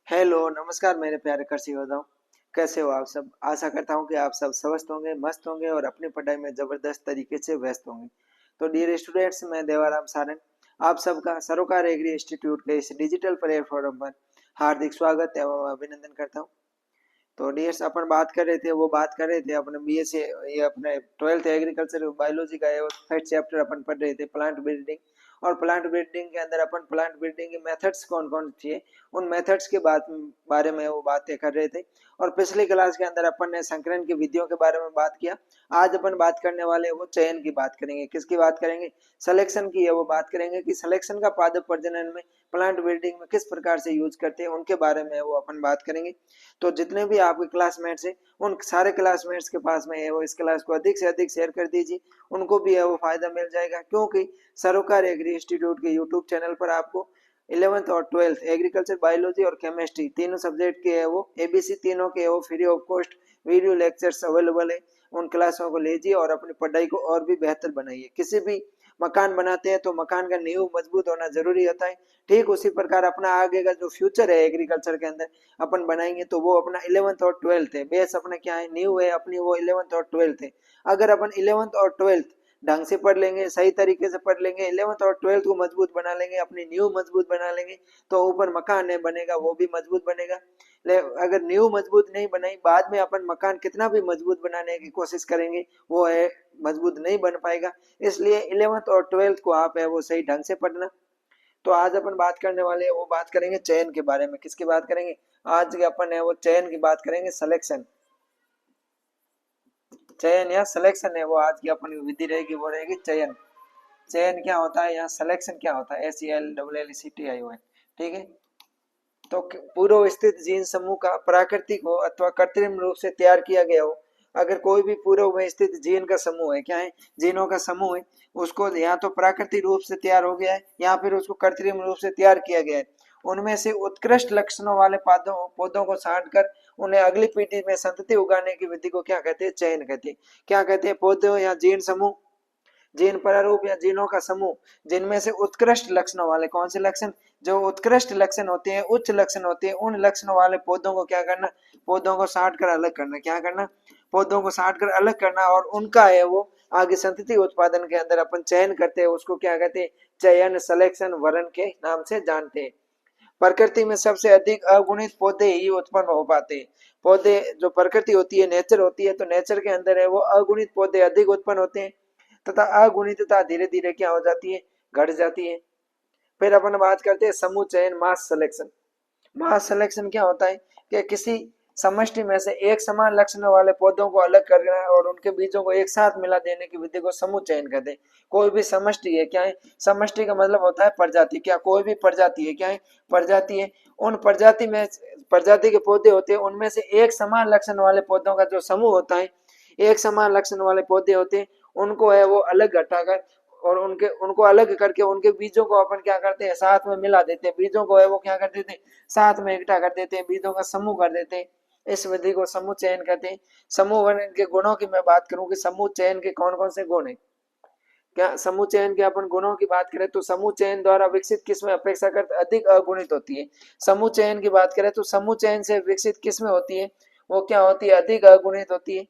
Hello नमस्कार मेरे प्यारे कृषि योद्धाओं। कैसे हो आप सब। आशा करता हूँ कि आप सब स्वस्थ होंगे, मस्त होंगे और अपनी पढ़ाई में जबरदस्त तरीके से व्यस्त होंगे। तो डियर स्टूडेंट्स, मैं देवाराम सारंग आप सबका सरोकार एग्री इंस्टीट्यूट के इस डिजिटल प्लेटफॉर्म पर हार्दिक स्वागत एवं अभिनंदन करता हूँ। तो डियर्स, अपन बात कर रहे थे अपने बीए से, ये अपने 12th एग्रीकल्चर बायोलॉजी का फर्स्ट चैप्टर अपन पढ़ रहे थे, प्लांट ब्रीडिंग। और प्लांट ब्रीडिंग के अंदर अपन प्लांट ब्रीडिंग के मेथड्स कौन कौन थे, उन मेथड्स के बारे में वो बातें कर रहे थे। और पिछली क्लास के अंदर अपन ने संकरण की विधियों के बारे में बात किया। आज अपन बात करने वाले वो चयन की बात करेंगे। किसकी बात करेंगे? सिलेक्शन की है वो बात करेंगे कि सिलेक्शन का पादप प्रजनन में प्लांट ब्रीडिंग में किस प्रकार से यूज करते हैं, उनके बारे में वो अपन बात करेंगे। तो जितने भी आपके क्लासमेट्स हैं, उन सारे क्लासमेट्स के पास में है वो इस क्लास को अधिक से अधिक शेयर कर दीजिए। उनको भी है वो फायदा मिल जाएगा, क्योंकि सरोकार एग्री इंस्टीट्यूट के यूट्यूब चैनल पर आपको 11th और 12th एग्रीकल्चर बायोलॉजी और केमिस्ट्री तीनों सब्जेक्ट के है वो एबीसी तीनों के वो free of cost video lectures available है। उन क्लासों को लीजिए और अपनी पढ़ाई को और भी बेहतर बनाइए। किसी भी मकान बनाते हैं तो मकान का नींव मजबूत होना जरूरी होता है। ठीक उसी प्रकार अपना आगे का जो फ्यूचर है एग्रीकल्चर के अंदर अपन बनाएंगे तो वो अपना 11th और 12th है। बेस अपना क्या है, नींव है अपनी, वो 11th और 12th है। अगर अपन 11th और 12th ढंग से पढ़ लेंगे, सही तरीके से पढ़ लेंगे, 11th और 12th को मजबूत बना लेंगे, अपनी नींव मजबूत बना लेंगे, तो ऊपर मकान है बनेगा वो भी मजबूत बनेगा। अगर नींव मजबूत नहीं बनाई, बाद में अपन मकान कितना भी मजबूत बनाने की कोशिश करेंगे वो है मजबूत नहीं बन पाएगा। इसलिए 11th और 12th को आप है वो सही ढंग से पढ़ना। तो आज अपन बात करने वाले हैं वो बात करेंगे चयन के बारे में। किसकी बात करेंगे? आज के अपन है वो चयन की बात करेंगे। सिलेक्शन, चयन या सिलेक्शन है वो आज की अपनी विधि रहेगी, वो रहेगी चयन। चयन क्या होता है, यहाँ सिलेक्शन क्या होता है, SELELCTION। ठीक है। तो पूर्व स्थित जीन समूह का प्राकृतिक हो अथवा कृत्रिम रूप से तैयार किया गया हो। अगर कोई भी पूर्व में स्थित जीन का समूह है, क्या है, जीनों का समूह है, उसको या तो प्राकृतिक रूप से तैयार हो गया है या फिर उसको कृत्रिम रूप से तैयार किया गया है। उनमें से उत्कृष्ट लक्षणों वाले पौधों को छांट कर उन्हें अगली पीढ़ी में संतति उगाने की विधि को क्या कहते हैं? चयन कहते हैं। क्या कहते हैं? पौधों या जीन समूह, जीन प्रारूप या जीनों का समूह जिनमें से उत्कृष्ट लक्षणों वाले, कौन से लक्षण? जो उत्कृष्ट लक्षण होते हैं, उच्च लक्षण होते हैं, उन लक्षणों वाले पौधों को क्या करना? पौधों को छांट कर अलग करना। क्या करना? पौधों को छांट कर अलग करना, और उनका है वो आगे संतति उत्पादन के अंदर अपन चयन करते हैं, उसको क्या कहते हैं? चयन, सिलेक्शन, वरण के नाम से जानते हैं। प्रकृति में सबसे अधिक अगुणित पौधे ही उत्पन्न हो पाते हैं। पौधे जो प्रकृति होती है, नेचर होती है, तो नेचर के अंदर है वो अगुणित पौधे अधिक उत्पन्न होते हैं, तथा अगुणितता धीरे धीरे क्या हो जाती है? घट जाती है। फिर अपन बात करते हैं समूह चयन, मास सिलेक्शन। मास सिलेक्शन क्या होता है कि किसी समष्टि में से एक समान लक्षण वाले पौधों को अलग करना और उनके बीजों को एक साथ मिला देने की विधि को समूह चयन कहते हैं। कोई भी समष्टि है, क्या है? समष्टि का मतलब होता है प्रजाति। क्या कोई भी प्रजाति है, क्या है? प्रजाति है। उन प्रजाति में प्रजाति के पौधे होते हैं, उनमें से एक समान लक्षण वाले पौधों का जो समूह होता है, एक समान लक्षण वाले पौधे होते हैं, उनको है वो अलग हटाकर और उनको अलग करके उनके बीजों को अपन क्या करते हैं? साथ में मिला देते हैं। बीजों को है वो क्या कर देते हैं? साथ में इकट्ठा कर देते हैं, बीजों का समूह कर देते हैं। इस विधि को समूह चयन कहते हैं। समूह वर्ण के गुणों की मैं बात करूं कि समूह चयन के कौन कौन से गुण है। क्या समूह चयन के अपन गुणों की बात करें तो समूह चयन द्वारा विकसित किस्में अपेक्षाकृत अधिक अगुणित होती है। समूह चयन की बात करें तो समूह चयन से विकसित किस्में होती है वो क्या होती है? अधिक अगुणित होती है।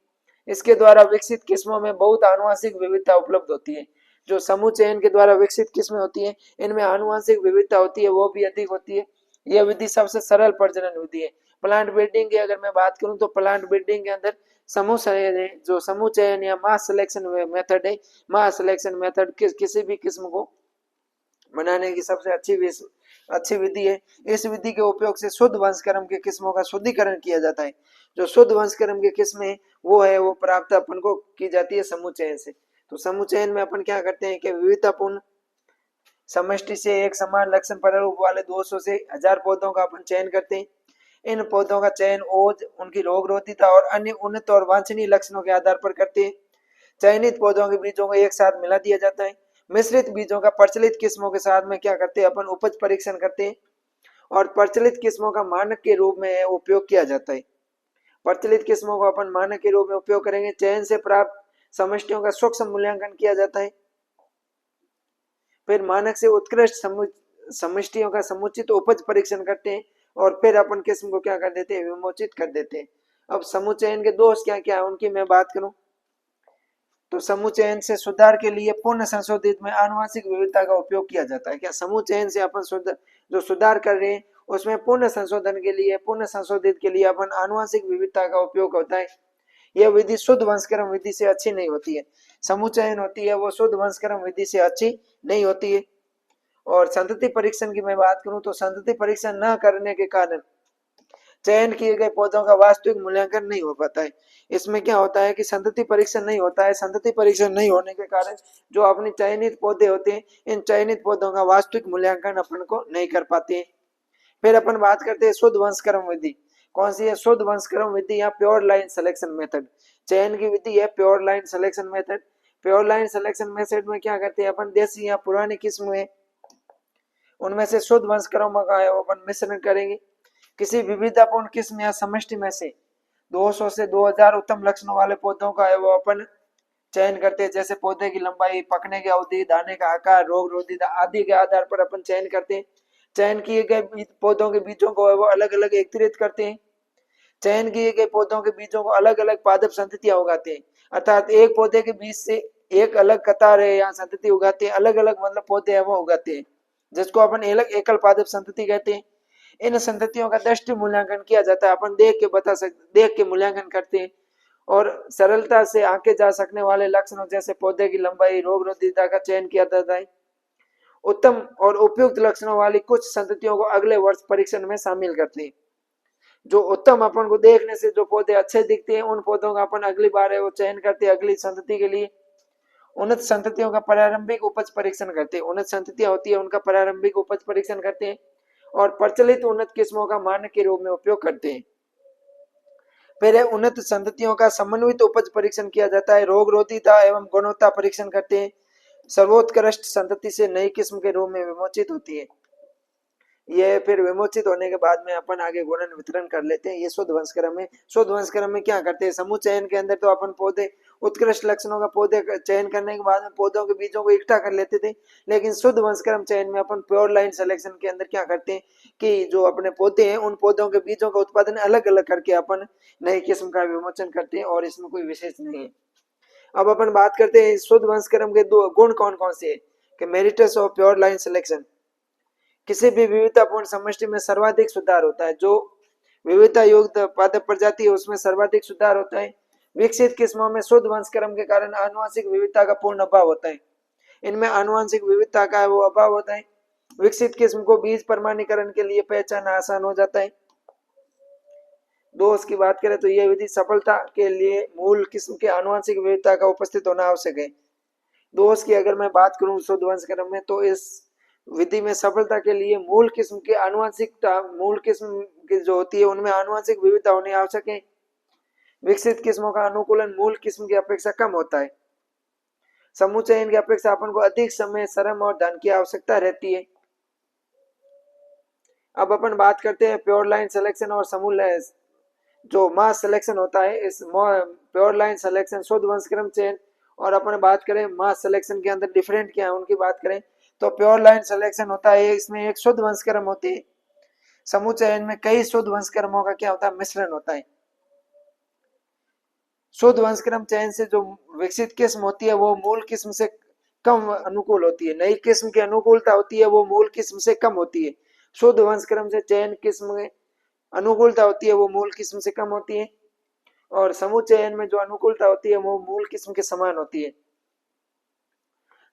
इसके द्वारा विकसित किस्मों में बहुत आनुवंशिक विविधता उपलब्ध होती है। जो समूह चयन के द्वारा विकसित किस्में होती है, इनमें आनुवंशिक विविधता होती है वो भी अधिक होती है। यह विधि सबसे सरल प्रजनन विधि है। प्लांट ब्रीडिंग की अगर मैं बात करूं तो प्लांट ब्रीडिंग के अंदर समूह चयन है, जो समूह चयन या मास सिलेक्शन मेथड है। मास सिलेक्शन मेथड किसी भी किस्म को बनाने की सबसे अच्छी विधि है। इस विधि के उपयोग से शुद्ध वंशक्रम के किस्मों का शुद्धिकरण किया जाता है। जो शुद्ध वंशक्रम की किस्में वो है वो प्राप्त अपन को की जाती है समूह चयन से। तो समूह चयन में अपन क्या करते हैं कि विविधतापूर्ण समष्टि से एक समान लक्षण प्रारूप वाले 200 से 1000 पौधों का अपन चयन करते हैं। इन पौधों का चयन ओज, उनकी रोगरोधिता और अन्य उन्नत और वांछनीय लक्षणों के आधार पर करते हैं। चयनित पौधों के बीजों को एक साथ मिला दिया जाता है। मिश्रित बीजों का प्रचलित किस्मों के साथ में क्या करते हैं? अपन उपज परीक्षण करते हैं और प्रचलित किस्मों का मानक के रूप में उपयोग किया जाता है। प्रचलित किस्मों को अपन मानक के रूप में उपयोग करेंगे। चयन से प्राप्त समष्टियों का सूक्ष्म मूल्यांकन किया जाता है। फिर मानक से उत्कृष्ट समष्टियों का समुचित उपज परीक्षण करते हैं और फिर अपन किस्म को क्या कर देते हैं, विमोचित कर देते हैं। अब समूह चयन के दोष क्या क्या है उनकी मैं बात करूं तो समूह चयन से सुधार के लिए पूर्ण संशोधित में आनुवंशिक विविधता का उपयोग किया जाता है। क्या समूह चयन से अपन जो सुधार कर रहे हैं उसमें पूर्ण संशोधन के लिए, पूर्ण संशोधित के लिए अपन आनुवंशिक विविधता का उपयोग होता है। यह विधि शुद्ध वंशक्रम विधि से अच्छी नहीं होती है। समूह चयन होती है वो शुद्ध वंशक्रम विधि से अच्छी नहीं होती है। और संतति परीक्षण की मैं बात करूं तो संतति परीक्षण न करने के कारण चयन किए गए पौधों का वास्तविक मूल्यांकन नहीं हो पाता है। इसमें क्या होता है कि संतति परीक्षण नहीं होता है। संतति परीक्षण नहीं होने के कारण जो अपने चयनित पौधे होते हैं इन चयनित पौधों का वास्तविक मूल्यांकन अपन को नहीं कर पाते हैं। फिर अपन बात करते हैं शुद्ध वंशक्रम विधि। कौन सी है? शुद्ध वंशक्रम विधि या प्योर लाइन सिलेक्शन मेथड। चयन की विधि है pure line selection method. Pure line selection method में क्या करते हैं अपन, देसी या पुरानी किस्म है उनमें से शुद्ध वंशक्रम का है वो अपन मिश्रण करेंगे। किसी विविधतापूर्ण किस्म या समष्टि में से 200 से 2000 उत्तम लक्षणों वाले पौधों का है वो अपन चयन करते हैं। जैसे पौधे की लंबाई, पकने की अवधि, दाने का आकार, रोग रोधीता आदि के आधार पर अपन चयन करते हैं। चयन किए गए पौधों के बीजों को है वो अलग अलग एकत्रित करते हैं। चयन किए गए पौधों के बीजों को अलग अलग पादप संततियां उगाते हैं। अर्थात एक पौधे के बीज से एक अलग कतार है या संतति उगाते हैं। अलग अलग मतलब पौधे है वो उगाते हैं जिसको अपन अलग एकल पादप संतति कहते हैं। इन संततियों का दृष्टि मूल्यांकन किया जाता है। अपन देख के मूल्यांकन करते हैं और सरलता से आंके जा सकने वाले लक्षणों जैसे पौधे की लंबाई, रोग रोधीता का चयन किया जाता है। उत्तम और उपयुक्त लक्षणों वाली कुछ संततियों को अगले वर्ष परीक्षण में शामिल करते हैं। जो उत्तम अपन को देखने से जो पौधे अच्छे दिखते हैं उन पौधों का अपन अगली बार है वो चयन करते हैं अगली संतति के लिए। उन्नत संततियों का प्रारंभिक उपज परीक्षण करते हैं। उन्नत संततियां होती है उनका प्रारंभिक उपज परीक्षण करते हैं और प्रचलित उन्नत किस्मों का मानक के रूप में उपयोग करते हैं। फिर उन्नत संततियों का समन्वित उपज परीक्षण किया जाता है। रोग रोधीता एवं गुणवत्ता परीक्षण करते हैं। सर्वोत्कृष्ट संतति से नई किस्म के रूप में विमोचित होती है। ये फिर विमोचित होने के बाद में अपन आगे गुणन वितरण कर लेते हैं। ये शुद्ध वंशक्रम है। शुद्ध वंशक्रम में क्या करते हैं, समूह चयन के अंदर तो अपन पौधे उत्कृष्ट लक्षणों का पौधे चयन करने के बाद में पौधों के बीजों को इकट्ठा कर लेते थे। लेकिन शुद्ध वंशक्रम चयन में अपन प्योर लाइन सिलेक्शन के अंदर क्या करते हैं कि जो अपने पौधे हैं उन पौधों के बीजों का उत्पादन अलग अलग करके अपन नई किस्म का विमोचन करते हैं और इसमें कोई विशेष नहीं है। अब अपन बात करते हैं शुद्ध वंशक्रम के दो गुण कौन कौन से है कि merits of pure line selection. किसी भी विविधतापूर्ण समष्टि में सर्वाधिक सुधार होता है। जो विविधता युक्त पादप प्रजाति है उसमें सर्वाधिक सुधार होता है। विकसित किस्मों में शुद्ध वंशक्रम के कारण आनुवंशिक विविधता का पूर्ण अभाव होता है। इनमें आनुवंशिक विविधता का वो अभाव होता है। विकसित किस्म को बीज प्रमाणीकरण के लिए पहचानना आसान हो जाता है। दोष की बात करें तो यह विधि सफलता के लिए मूल किस्म के आनुवंशिक विविधता का उपस्थित होना आवश्यक है। दोष की अगर मैं बात करूं शुद्ध वंशक्रम में तो इस विधि में सफलता के लिए मूल किस्म की आनुवंशिकता, मूल किस्म की जो होती है उनमें आनुवंशिक विविधता होनी आवश्यक है। विकसित किस्मों का अनुकूलन मूल किस्म की अपेक्षा कम होता है। समूह चयन की अपेक्षा अपन को अधिक समय, श्रम और धन की आवश्यकता रहती है। अब अपन बात करते हैं प्योर लाइन सिलेक्शन और समूह जो मास सिलेक्शन होता है। इस प्योर लाइन सिलेक्शन, शुद्ध वंशक्रम चयन और अपन बात करें मास सिलेक्शन के अंदर डिफरेंट क्या है उनकी बात करें तो प्योर लाइन सिलेक्शन होता है इसमें एक शुद्ध वंशक्रम होती है। समूह चयन में कई शुद्ध वंशक्रमों का क्या होता है, मिश्रण होता है। शुद्ध वंशक्रम चयन से जो विकसित किस्म होती है वो मूल किस्म से कम अनुकूल होती है। नई किस्म की अनुकूलता होती है वो मूल किस्म से कम होती है। शुद्ध वंशक्रम से चयन किस्म में अनुकूलता होती है वो मूल किस्म से कम होती है और समूह चयन में जो अनुकूलता होती है वो मूल किस्म के समान होती है।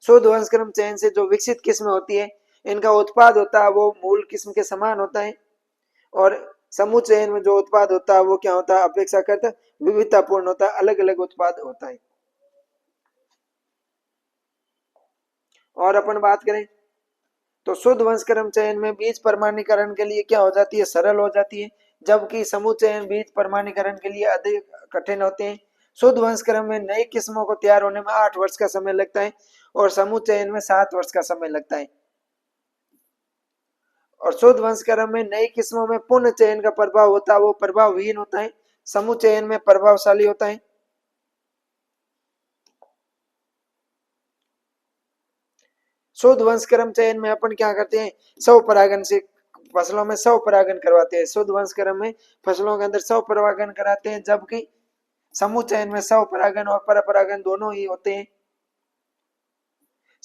शुद्ध वंशक्रम चयन से जो विकसित किस्म होती है इनका उत्पाद होता है वो मूल किस्म के समान होता है और समूह चयन में जो उत्पाद होता है वो क्या होता है, अपेक्षाकृत विविधतापूर्ण होता है, अलग अलग उत्पाद होता है। और अपन बात करें तो शुद्ध वंशक्रम चयन में बीज प्रमाणीकरण के लिए क्या हो जाती है, सरल हो जाती है, जबकि समूह चयन बीज प्रमाणीकरण के लिए अधिक कठिन होते हैं। शुद्ध वंशक्रम में नई किस्मों को तैयार होने में 8 वर्ष का समय लगता है और समूह चयन में 7 वर्ष का समय लगता है। और शुद्ध वंशक्रम में नई किस्मों में पुनः चयन का प्रभाव होता है वो प्रभावहीन होता है, समूह चयन में प्रभावशाली होता है। शुद्ध वंशक्रम चयन में अपन क्या करते हैं, स्व परागण से फसलों में स्व परागण करवाते हैं। शुद्ध वंश क्रम में फसलों के अंदर स्व परागण कराते हैं, जबकि समूह चयन में स्व परागण और पर परागण दोनों ही होते हैं।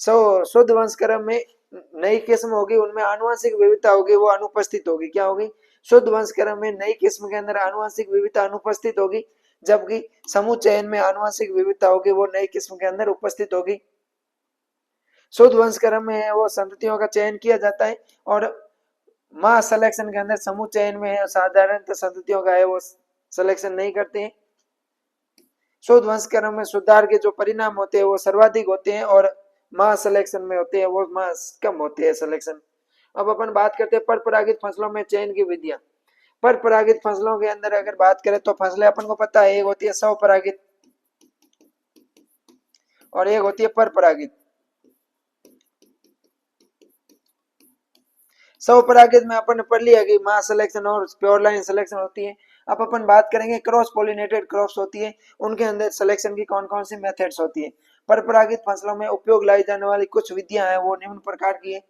शुद्ध वंश क्रम में नई किस्म होगी, उनमें आनुवंशिक विविधता होगी, वो अनुपस्थित होगी। क्या होगी? शुद्ध वंश क्रम में नई किस्म के अंदर आनुवंशिक विविधता अनुपस्थित होगी, जबकि समूह चयन में आनुवंशिक विविधता होगी, वो नई किस्म के अंदर उपस्थित होगी। शुद्ध वंश क्रम में वो संततियों का चयन किया जाता है, और मास सिलेक्शन के अंदर समूह चयन में है, साधारणतः संततियों का है वो सिलेक्शन नहीं करते हैं। शुद्ध वंश क्रम में सुधार के जो परिणाम होते हैं वो सर्वाधिक होते हैं, और मास सिलेक्शन में होते हैं वो मास कम होते हैं सिलेक्शन। अब अपन बात करते हैं पर परागित फसलों में चयन की विधियां। पर परागित फसलों के अंदर अगर बात करें तो फसलें अपन को पता है, एक होती है स्व परागित और एक होती है पर परागित। स्व परागित में अपन ने पढ़ लिया कि मास सिलेक्शन और प्योर लाइन सिलेक्शन होती है। अब अपन बात करेंगे क्रॉस पॉलिनेटेड क्रॉप्स होती है, उनके अंदर सिलेक्शन की कौन कौन सी मेथड्स होती है। पर परागित फसलों में उपयोग लाई जाने वाली कुछ विधियां हैं, वो निम्न प्रकार की है।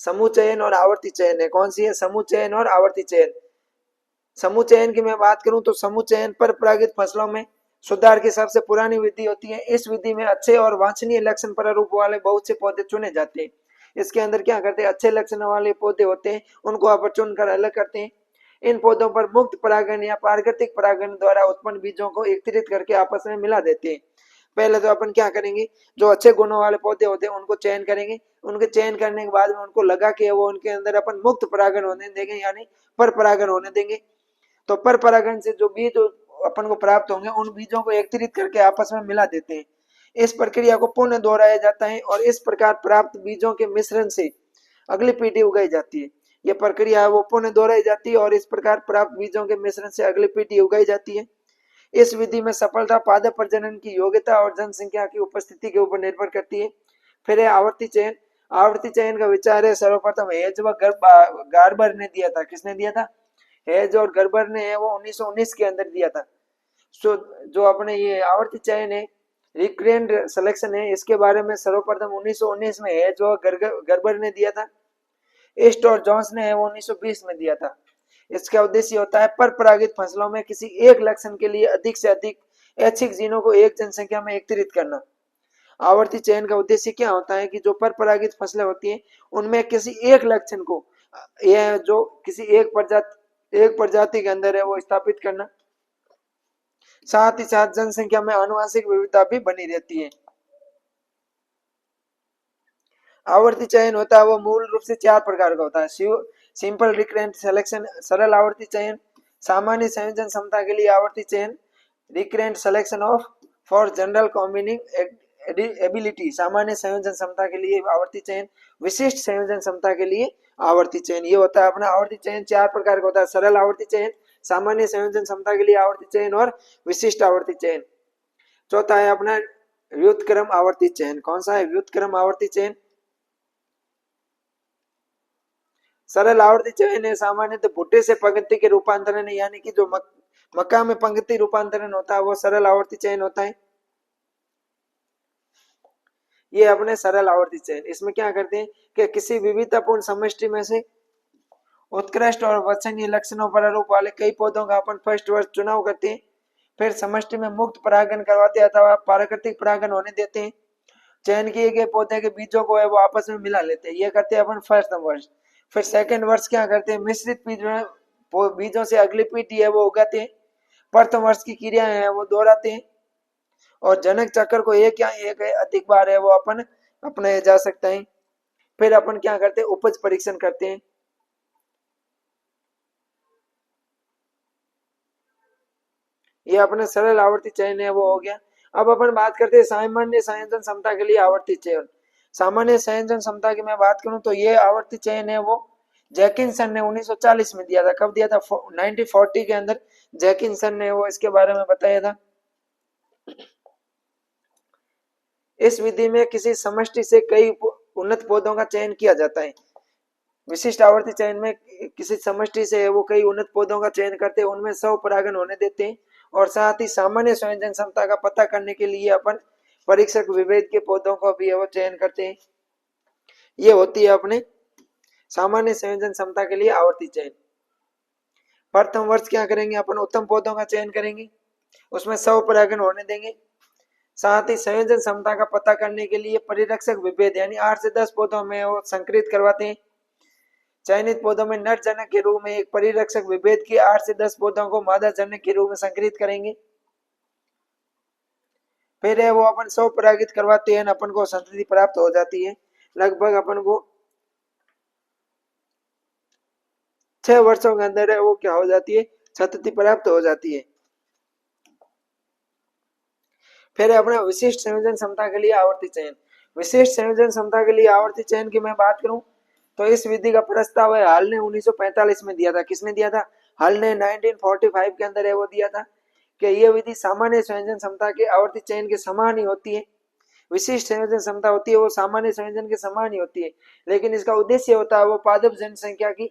समूह चयन और आवर्ती चयन है। कौन सी है? समूह चयन और आवर्ती चयन। समूह चयन की मैं बात करूं तो समूह चयन पर परागित फसलों में सुधार की सबसे पुरानी विधि होती है। इस विधि में अच्छे और वांछनीय लक्षण प्रारूप वाले बहुत से पौधे चुने जाते हैं। इसके अंदर क्या करते हैं? अच्छे लक्षण वाले पौधे होते हैं, उनको आप चुनकर अलग करते हैं। इन पौधों पर मुक्त परागण या प्राकृतिक परागण द्वारा उत्पन्न बीजों को एकत्रित करके आपस में मिला देते हैं। पहले तो अपन क्या करेंगे, जो अच्छे गुणों वाले पौधे होते हैं उनको चयन करेंगे। उनके चयन करने के बाद में उनको लगा के वो उनके अंदर अपन मुक्त परागण होने देंगे, यानी पर परागण होने देंगे। तो पर परागण से जो बीज अपन को प्राप्त होंगे, उन बीजों को एकत्रित करके आपस में मिला देते हैं। इस प्रक्रिया को पुनः दोहराया जाता है, और इस प्रकार प्राप्त बीजों के मिश्रण से अगली पीढ़ी उगाई जाती है। यह प्रक्रिया है वो पुनः दोहराई जाती है, और इस प्रकार प्राप्त बीजों के मिश्रण से अगली पीढ़ी उगाई जाती है। इस विधि में सफलता पादप प्रजनन की योग्यता और जनसंख्या की उपस्थिति के ऊपर निर्भर करती है। फिर है आवर्ती चयन। आवर्ती चयन का विचार है सर्वप्रथम हेज व गार्बर ने दिया था। किसने दिया था? हेज और गर्बर ने वो 1919 के अंदर दिया था। सो जो अपने ये आवर्ती चयन है, रिकरेंट सिलेक्शन है, इसके बारे में सर्वप्रथम 1919 में हेज और गर्बर ने दिया था। ईस्ट और जॉन्स ने वो 1920 में दिया था। इसका उद्देश्य होता है पर परागित फसलों में किसी एक लक्षण के लिए अधिक से अधिक ऐच्छिक जीनों को एक जनसंख्या में एकत्रित करना। आवर्ती चयन का उद्देश्य क्या होता है कि जो पर परागित फसलें होती हैं उनमें किसी एक लक्षण को, यह जो किसी एक प्रजाति के अंदर है वो स्थापित करना, साथ ही साथ जनसंख्या में आनुवंशिक विविधता भी बनी रहती है। आवर्ती चयन होता है वो मूल रूप से 4 प्रकार का होता है। सिंपल रिकरेंट सिलेक्शन सरल आवर्ती चयन, सामान्य संयोजन क्षमता के लिए आवर्ती चयन, recurrent selection of for general combining ability सामान्य संयोजन क्षमता के लिए आवर्ती चयन, विशिष्ट संयोजन क्षमता के लिए आवर्ती चयन। ये होता है अपना आवर्ती चयन 4 प्रकार का होता है। सरल आवर्ती चयन, सामान्य संयोजन क्षमता के लिए आवर्ती चयन और विशिष्ट आवर्ती चयन। चौथा है अपना व्युत्क्रम आवर्ती चयन। कौन सा है? व्युत्क्रम आवर्ती चयन। सरल आवर्ती चयन है सामान्यतः भुट्टे से पंक्ति के रूपांतरण, यानी कि जो मक्का में पंक्ति रूपांतरण होता है वो सरल आवर्ती चयन होता है। ये अपने सरल आवर्ती चयन, इसमें क्या करते हैं कि किसी विविधतापूर्ण समष्टि में से उत्कृष्ट और वांछनीय लक्षणों प्रारूप वाले कई पौधों का अपन फर्स्ट वर्ष चुनाव करते हैं, फिर समष्टि में मुक्त परागण करवाते हैं अथवा प्राकृतिक परागण होने देते हैं। चयन किए गए पौधे के बीजों को है वो आपस में मिला लेते हैं। ये करते हैं अपन फर्स्ट वर्ष। फिर सेकंड वर्ष क्या करते हैं? मिश्रित बीजों से अगली पीढ़ी है वो उगाते हैं। प्रथम वर्ष की क्रियाएं है वो दोहराते हैं, और जनक चक्र को एक या एक अधिक बार है वो अपन अपनाया जा सकता है। फिर अपन क्या करते हैं? उपज परीक्षण करते हैं। ये अपने सरल आवर्ती चयन है वो हो गया। अब अपन बात करते हैं सामान्य संयोजन क्षमता के लिए आवर्ती चयन। सामान्य संयोजन क्षमता की मैं बात करूं तो ये आवर्ती चयन है वो जैकिंसन ने 1940 में दिया था। कब दिया था? 1940 के अंदर जैकिंसन ने वो इसके बारे में बताया था। इस विधि में किसी समष्टि से कई उन्नत पौधों का चयन किया जाता है। विशिष्ट आवर्ती चयन में किसी समष्टि से वो कई उन्नत पौधों का चयन करते हैं, उनमें स्व परागण होने देते हैं, और साथ ही सामान्य संयोजन क्षमता का पता करने के लिए अपन परीक्षक विभेद के पौधों को भी वो चयन करते हैं। ये होती है अपने सामान्य संयोजन क्षमता के लिए आवर्ती चयन। प्रथम वर्ष क्या करेंगे अपन, उत्तम पौधों का चयन करेंगे, उसमें स्वपरागण होने देंगे। साथ ही संयोजन क्षमता का पता करने के लिए परिरक्षक विभेद यानी 8 से 10 पौधों में वो संकरित करवाते हैं। चयनित पौधों में नर जनक के रूप में एक परिरक्षक विभेद की 8 से 10 पौधों को मादा जनक के रूप में संकरित करेंगे। फिर है वो अपन स्वपरागित करवाते हैं, अपन को संतति प्राप्त हो जाती है। लगभग अपन को 6 वर्षों के अंदर है वो क्या हो जाती है, संतति प्राप्त हो जाती है। फिर अपने विशिष्ट संयोजन क्षमता के लिए आवर्ती चयन। विशिष्ट संयोजन क्षमता के लिए आवर्ती चयन की मैं बात करूं तो इस विधि का प्रस्ताव है हाल ने 1945 में दिया था। किसने दिया था, हाल ने 1945 के अंदर है वो दिया था कि यह विधि सामान्य संयोजन क्षमता के आवर्ती चयन के समान ही होती है। विशिष्ट संयोजन क्षमता होती है वो सामान्य संयोजन के समान ही होती है, लेकिन इसका उद्देश्य होता है वो पादप जनसंख्या की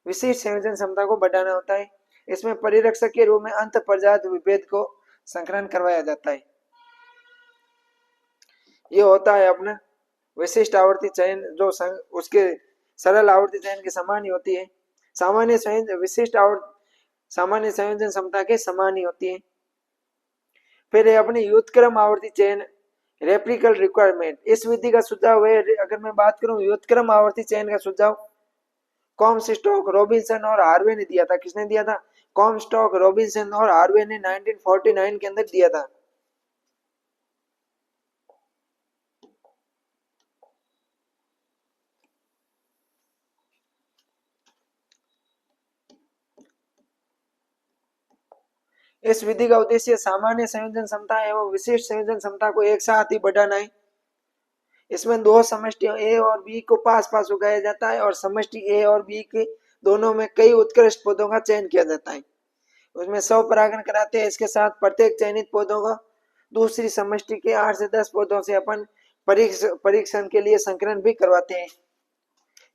विशिष्ट संयोजन क्षमता को बढ़ाना होता है। इसमें परिरक्षक के रूप में अंत प्रजात विभेद को संकलन करवाया जाता है। ये होता है अपना विशिष्ट आवर्ती चयन, जो उसके सरल आवर्ती चयन के समान ही होती है। सामान्य संयोजन विशिष्ट सामान्य संयोजन क्षमता के समान ही होती है। फिर है अपनी युद्धक्रम आवर्ती चयन, रेप्लिकल रिक्वायरमेंट। इस विधि का सुझाव है, अगर मैं बात करूं युद्धक्रम आवर्ती चयन का सुझाव कॉमस्टॉक, रॉबिन्सन और हार्वे ने दिया था। किसने दिया था, कॉमस्टॉक, रॉबिन्सन और हार्वे ने 1949 के अंदर दिया था। इस विधि का उद्देश्य सामान्य संयोजन क्षमता एवं विशिष्ट संयोजन क्षमता को एक साथ ही बढ़ाना है। इसमें दो समष्टियों ए और बी को पास पास उगाया जाता है और समष्टि ए और बी के दोनों में कई उत्कृष्ट पौधों का चयन किया जाता है। उसमें स्वपरागण कराते हैं। इसके साथ प्रत्येक चयनित पौधों का दूसरी समष्टि के 8 से 10 पौधों से अपन परीक्षण के लिए संकरण भी करवाते हैं।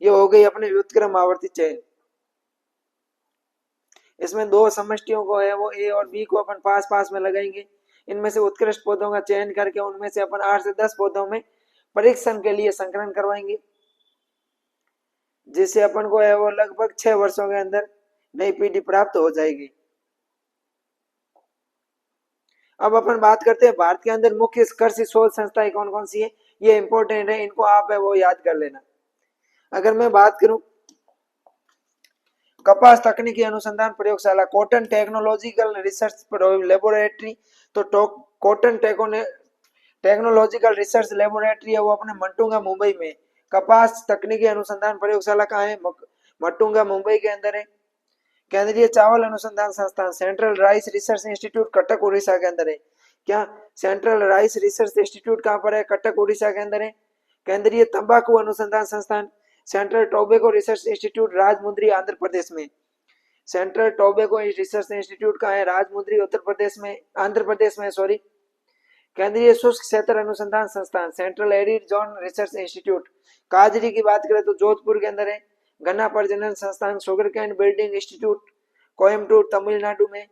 ये हो गई अपने व्युत्क्रम आवर्ती चयन। इसमें दो समष्टियों को है वो ए और बी को अपन पास पास में लगाएंगे। इनमें से उत्कृष्ट पौधों का चयन करके उनमें से अपन 8 से 10 पौधों में परीक्षण के लिए संकलन करवाएंगे, जिससे अपन को है वो लगभग 6 वर्षों के अंदर नई पीढ़ी प्राप्त हो जाएगी। अब अपन बात करते हैं भारत के अंदर मुख्य कृषि शोध संस्थाएं कौन कौन सी है। ये इंपॉर्टेंट है, इनको आप है वो याद कर लेना। अगर मैं बात करूं कपास तकनीकी अनुसंधान प्रयोगशाला, कॉटन टेक्नोलॉजिकल रिसर्च लेबोरेटरी, तो कॉटन टेक्नोलॉजिकल रिसर्च लेबोरेटरी है वो अपने मटुंगा मुंबई में। कपास तकनीकी अनुसंधान प्रयोगशाला कहाँ है, मटुंगा मुंबई के अंदर है। केंद्रीय चावल अनुसंधान संस्थान, central rice research institute Cuttack Orissa के अंदर है। क्या सेंट्रल राइस रिसर्च इंस्टीट्यूट कहाँ पर है, कटक उड़ीसा के अंदर है। केंद्रीय तंबाकू अनुसंधान संस्थान, central tobacco research institute Rajahmundry Andhra Pradesh में। सेंट्रल टोबैको रिसर्च इंस्टीट्यूट कहाँ है, राजमुंद्री उत्तर प्रदेश में, आंध्र प्रदेश में सॉरी। केंद्रीय शुष्क क्षेत्र अनुसंधान संस्थान, central arid zone research institute काजरी की बात करें तो जोधपुर के अंदर है। गन्ना प्रजनन संस्थान, sugar cane building institute Coimbatore Tamil Nadu में।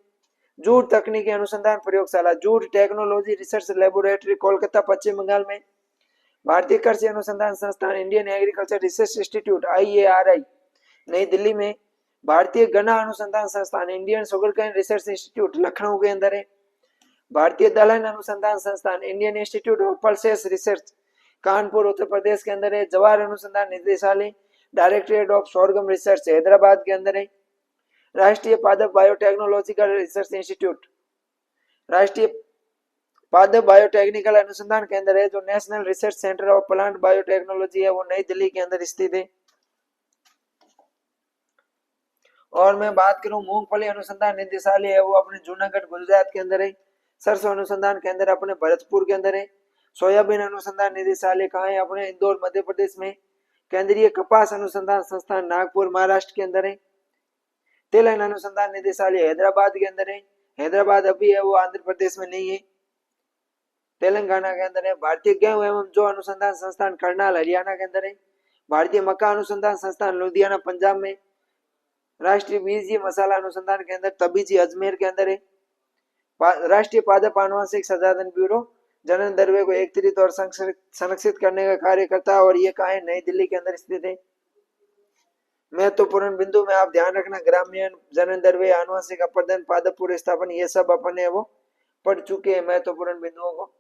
जूट तकनीकी अनुसंधान प्रयोगशाला, jute technology research laboratory Kolkata Paschim Bangal में। भारतीय कृषि अनुसंधान संस्थान, Indian agriculture research institute IARI New Delhi में। भारतीय गन्ना अनुसंधान संस्थान, Indian sugar cane research institute Lucknow के अंदर है। भारतीय दलहन अनुसंधान संस्थान, Indian institute of pulses research Kanpur Uttar Pradesh के अंदर है। जवाहर अनुसंधान निदेशालय, directorate of sorghum research Hyderabad के अंदर है। राष्ट्रीय पादप बायोटेक्नोलॉजिकल रिसर्च इंस्टीट्यूट, राष्ट्रीय पादप बायोटेक्निकल अनुसंधान केंद्र है जो national research centre of plant biotechnology है वो नई दिल्ली के अंदर स्थित है। और मैं बात करूं मूंगफली अनुसंधान निदेशालय है वो अपने जूनागढ़ गुजरात के अंदर है। सरसों अनुसंधान केंद्र अपने भरतपुर के अंदर है। सोयाबीन अनुसंधान निदेशालय कहाँ है, अपने इंदौर मध्य प्रदेश में। केंद्रीय कपास अनुसंधान संस्थान नागपुर महाराष्ट्र के अंदर है। तेलंगाना अनुसंधान निदेशालय हैदराबाद के अंदर है। हैदराबाद अभी है वो आंध्र प्रदेश में नहीं है, तेलंगाना के अंदर है। भारतीय गेहूं एवं जौ अनुसंधान संस्थान करनाल हरियाणा के अंदर है। भारतीय मक्का अनुसंधान संस्थान लुधियाना पंजाब में। राष्ट्रीय बीज मसाला अनुसंधान केंद्र तबीजी अजमेर के अंदर है। राष्ट्रीय पादप आनुवंशिक संसाधन ब्यूरो जनन द्रव्य को एकत्रित और संरक्षित करने का कार्य करता है और ये कहाँ है, नई दिल्ली के अंदर स्थित है। महत्वपूर्ण बिंदु में आप ध्यान रखना, ग्रामीण, जनन द्रव्य, आनुवंशिक अपर्दन, पादप पूर्व स्थापन, ये सब अपन ने वो पढ़ चुके हैं महत्वपूर्ण बिंदुओं को।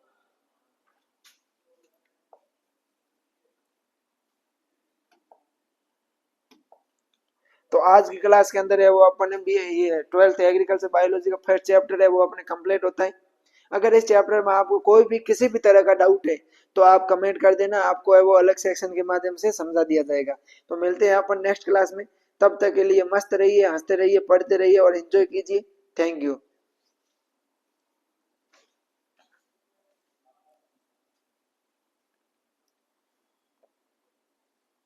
तो आज की क्लास के अंदर है वो अपन भी ये 12th एग्रीकल्चर बायोलॉजी का फर्स्ट चैप्टर है वो अपने कंप्लीट होता है। अगर इस चैप्टर में आपको कोई भी किसी भी तरह का डाउट है तो आप कमेंट कर देना, आपको है वो अलग सेक्शन के माध्यम से समझा दिया जाएगा। तो मिलते हैं अपन नेक्स्ट क्लास में, तब तक के लिए मस्त रहिए, हंसते रहिए, पढ़ते रहिए और एंजॉय कीजिए। Thank you.